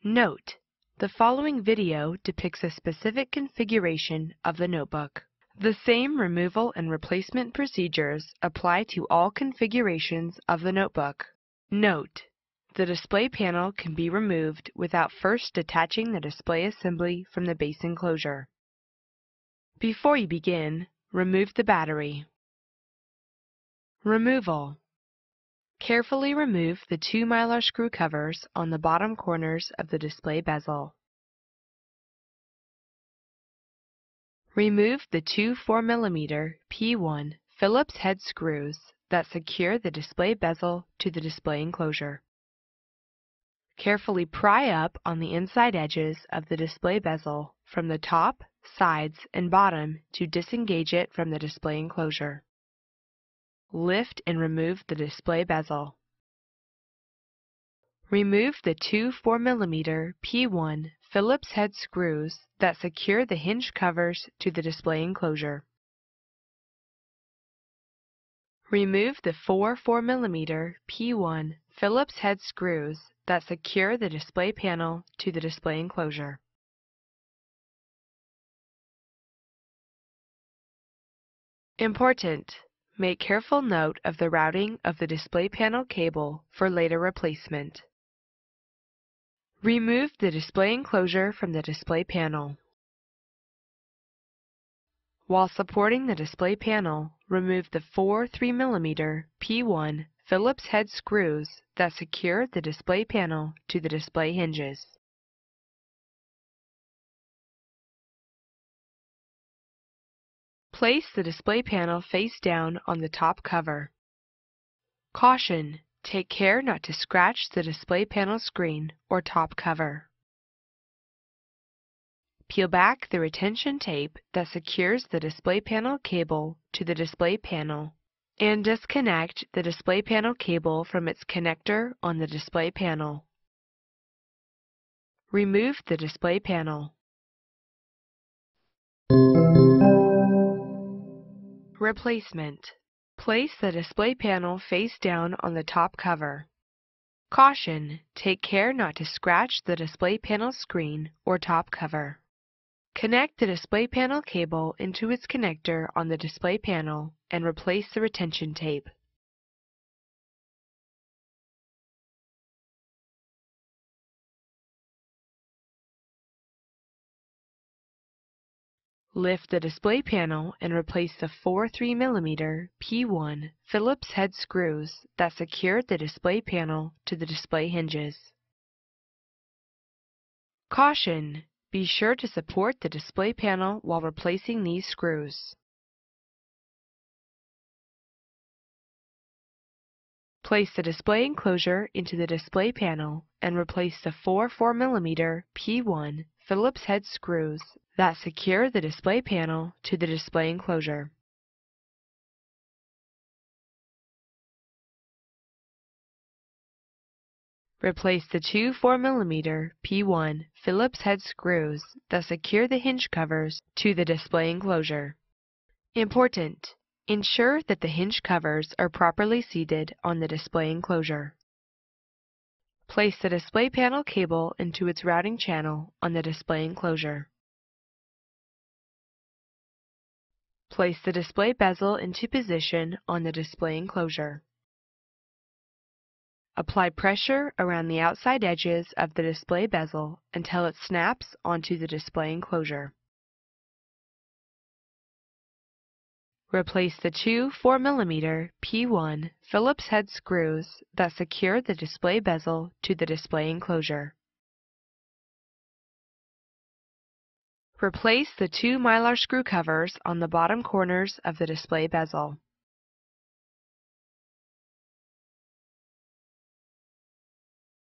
Note: the following video depicts a specific configuration of the notebook. The same removal and replacement procedures apply to all configurations of the notebook. Note: the display panel can be removed without first detaching the display assembly from the base enclosure. Before you begin, remove the battery. Removal. Carefully remove the two mylar screw covers on the bottom corners of the display bezel. Remove the two 4mm P1 Phillips head screws that secure the display bezel to the display enclosure. Carefully pry up on the inside edges of the display bezel from the top, sides, and bottom to disengage it from the display enclosure. Lift and remove the display bezel. Remove the two 4mm P1 Phillips head screws that secure the hinge covers to the display enclosure. Remove the four 4mm P1 Phillips head screws that secure the display panel to the display enclosure. Important: make careful note of the routing of the display panel cable for later replacement. Remove the display enclosure from the display panel. While supporting the display panel, remove the four 3mm P1 Phillips head screws that secure the display panel to the display hinges. Place the display panel face down on the top cover. Caution: take care not to scratch the display panel screen or top cover. Peel back the retention tape that secures the display panel cable to the display panel and disconnect the display panel cable from its connector on the display panel. Remove the display panel. Replacement. Place the display panel face down on the top cover. Caution: take care not to scratch the display panel screen or top cover. Connect the display panel cable into its connector on the display panel and replace the retention tape. Lift the display panel and replace the four 3mm P1 Phillips head screws that secure the display panel to the display hinges. Caution: be sure to support the display panel while replacing these screws. Place the display enclosure into the display panel and replace the four 4mm P1 Phillips head screws that secure the display panel to the display enclosure. Replace the two 4mm P1 Phillips head screws that secure the hinge covers to the display enclosure. Important: ensure that the hinge covers are properly seated on the display enclosure. Place the display panel cable into its routing channel on the display enclosure. Place the display bezel into position on the display enclosure. Apply pressure around the outside edges of the display bezel until it snaps onto the display enclosure. Replace the two 4mm P1 Phillips head screws that secure the display bezel to the display enclosure. Replace the two mylar screw covers on the bottom corners of the display bezel.